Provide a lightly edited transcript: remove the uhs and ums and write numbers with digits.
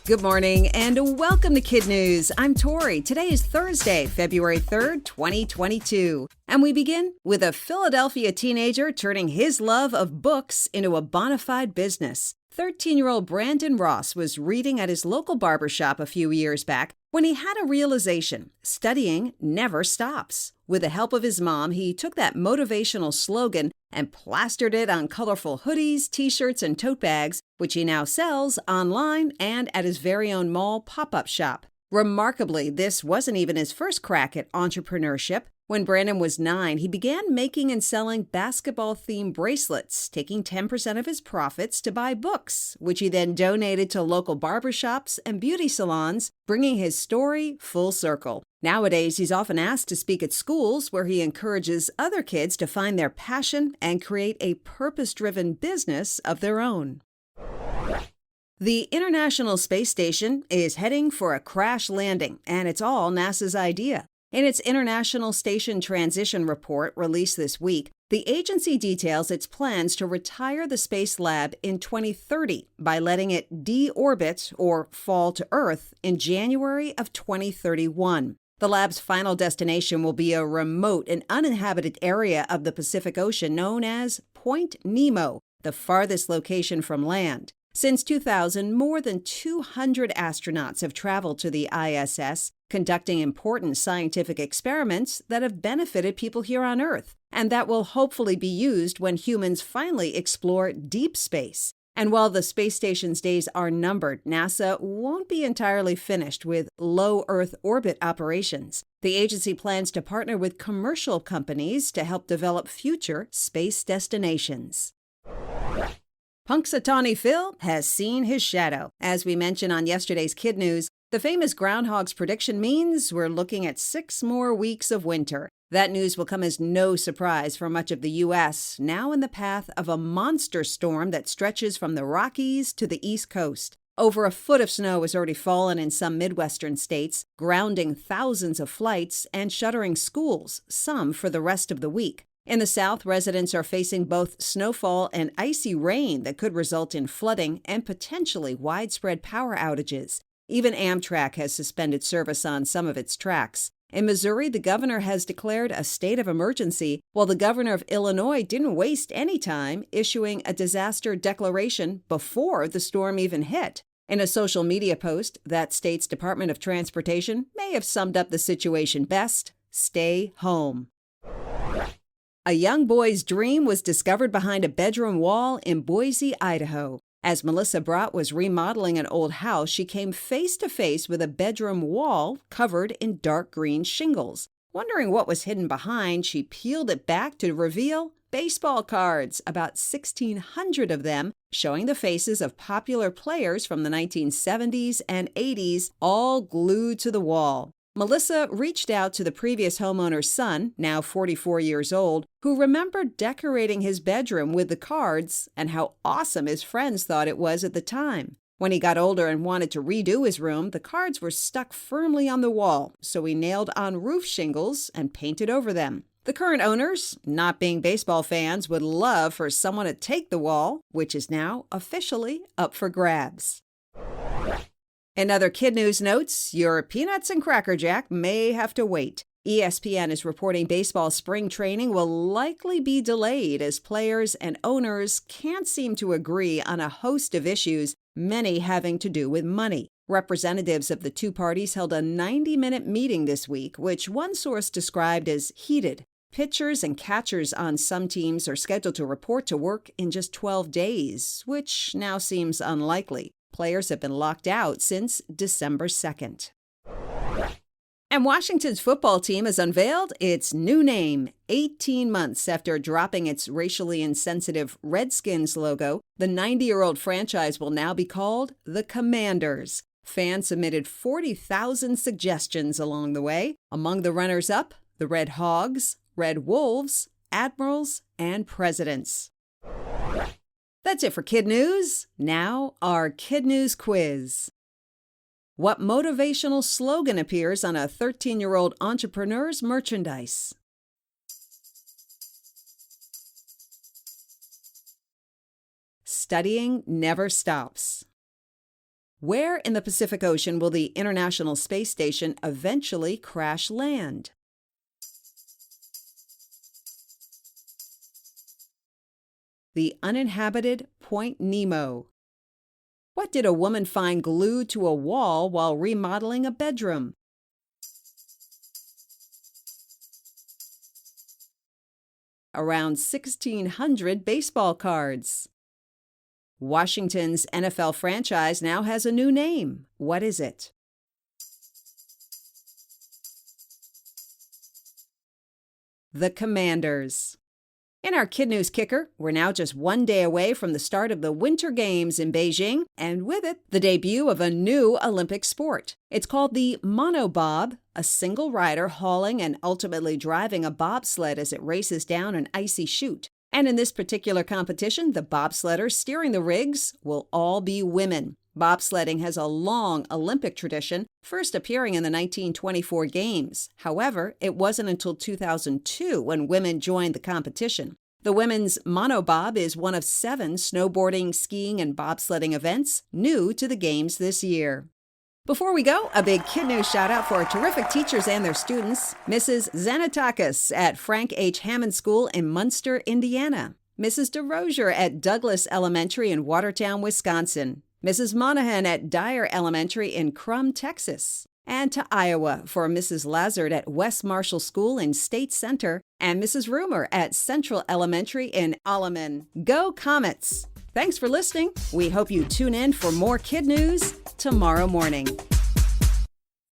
Good morning and welcome to KidNuz. I'm Tori. Today is Thursday, February 3rd, 2022. And we begin with a Philadelphia teenager turning his love of books into a bona fide business. 13-year-old Brandon Ross was reading at his local barbershop a few years back when he had a realization: studying never stops. With the help of his mom, he took that motivational slogan and plastered it on colorful hoodies, t-shirts, and tote bags, which he now sells online and at his very own mall pop-up shop. Remarkably, this wasn't even his first crack at entrepreneurship. When Brandon was 9, he began making and selling basketball-themed bracelets, taking 10% of his profits to buy books, which he then donated to local barbershops and beauty salons, bringing his story full circle. Nowadays, he's often asked to speak at schools where he encourages other kids to find their passion and create a purpose-driven business of their own. The International Space Station is heading for a crash landing, and it's all NASA's idea. In its International Station Transition Report released this week, the agency details its plans to retire the Space Lab in 2030 by letting it deorbit or fall to Earth in January of 2031. The lab's final destination will be a remote and uninhabited area of the Pacific Ocean known as Point Nemo, the farthest location from land. Since 2000, more than 200 astronauts have traveled to the ISS, conducting important scientific experiments that have benefited people here on Earth, and that will hopefully be used when humans finally explore deep space. And while the space station's days are numbered, NASA won't be entirely finished with low Earth orbit operations. The agency plans to partner with commercial companies to help develop future space destinations. Punxsutawney Phil has seen his shadow. As we mentioned on yesterday's KidNuz, the famous groundhog's prediction means we're looking at 6 more weeks of winter. That news will come as no surprise for much of the U.S., now in the path of a monster storm that stretches from the Rockies to the East Coast. Over a foot of snow has already fallen in some Midwestern states, grounding thousands of flights and shuttering schools, some for the rest of the week. In the South, residents are facing both snowfall and icy rain that could result in flooding and potentially widespread power outages. Even Amtrak has suspended service on some of its tracks. In Missouri, the governor has declared a state of emergency, while the governor of Illinois didn't waste any time issuing a disaster declaration before the storm even hit. In a social media post, that state's Department of Transportation may have summed up the situation best: stay home. A young boy's dream was discovered behind a bedroom wall in Boise, Idaho. As Melissa Brott was remodeling an old house, she came face to face with a bedroom wall covered in dark green shingles. Wondering what was hidden behind, she peeled it back to reveal baseball cards, about 1,600 of them, showing the faces of popular players from the 1970s and 80s, all glued to the wall. Melissa reached out to the previous homeowner's son, now 44 years old, who remembered decorating his bedroom with the cards and how awesome his friends thought it was at the time. When he got older and wanted to redo his room, the cards were stuck firmly on the wall, so he nailed on roof shingles and painted over them. The current owners, not being baseball fans, would love for someone to take the wall, which is now officially up for grabs. In other KidNuz notes, your peanuts and Cracker Jack may have to wait. ESPN is reporting baseball spring training will likely be delayed as players and owners can't seem to agree on a host of issues, many having to do with money. Representatives of the two parties held a 90-minute meeting this week, which one source described as heated. Pitchers and catchers on some teams are scheduled to report to work in just 12 days, which now seems unlikely. Players have been locked out since December 2nd. And Washington's football team has unveiled its new name. 18 months after dropping its racially insensitive Redskins logo, the 90-year-old franchise will now be called the Commanders. Fans submitted 40,000 suggestions along the way. Among the runners-up, the Red Hogs, Red Wolves, Admirals, and Presidents. That's it for KidNuz. Now, our KidNuz quiz. What motivational slogan appears on a 13-year-old entrepreneur's merchandise? Studying never stops. Where in the Pacific Ocean will the International Space Station eventually crash land? The uninhabited Point Nemo. What did a woman find glued to a wall while remodeling a bedroom? Around 1,600 baseball cards. Washington's NFL franchise now has a new name. What is it? The Commanders. In our KidNuz Kicker, we're now just one day away from the start of the Winter Games in Beijing, and with it, the debut of a new Olympic sport. It's called the Monobob, a single rider hauling and ultimately driving a bobsled as it races down an icy chute. And in this particular competition, the bobsledders steering the rigs will all be women. Bobsledding has a long Olympic tradition, first appearing in the 1924 Games. However, it wasn't until 2002 when women joined the competition. The women's Monobob is one of 7 snowboarding, skiing, and bobsledding events new to the Games this year. Before we go, a big KidNuz shout-out for our terrific teachers and their students. Mrs. Zanatakis at Frank H. Hammond School in Munster, Indiana. Mrs. DeRozier at Douglas Elementary in Watertown, Wisconsin. Mrs. Monahan at Dyer Elementary in Crum, Texas. And to Iowa for Mrs. Lazard at West Marshall School in State Center, and Mrs. Rumer at Central Elementary in Alleman. Go Comets! Thanks for listening. We hope you tune in for more KidNuz tomorrow morning.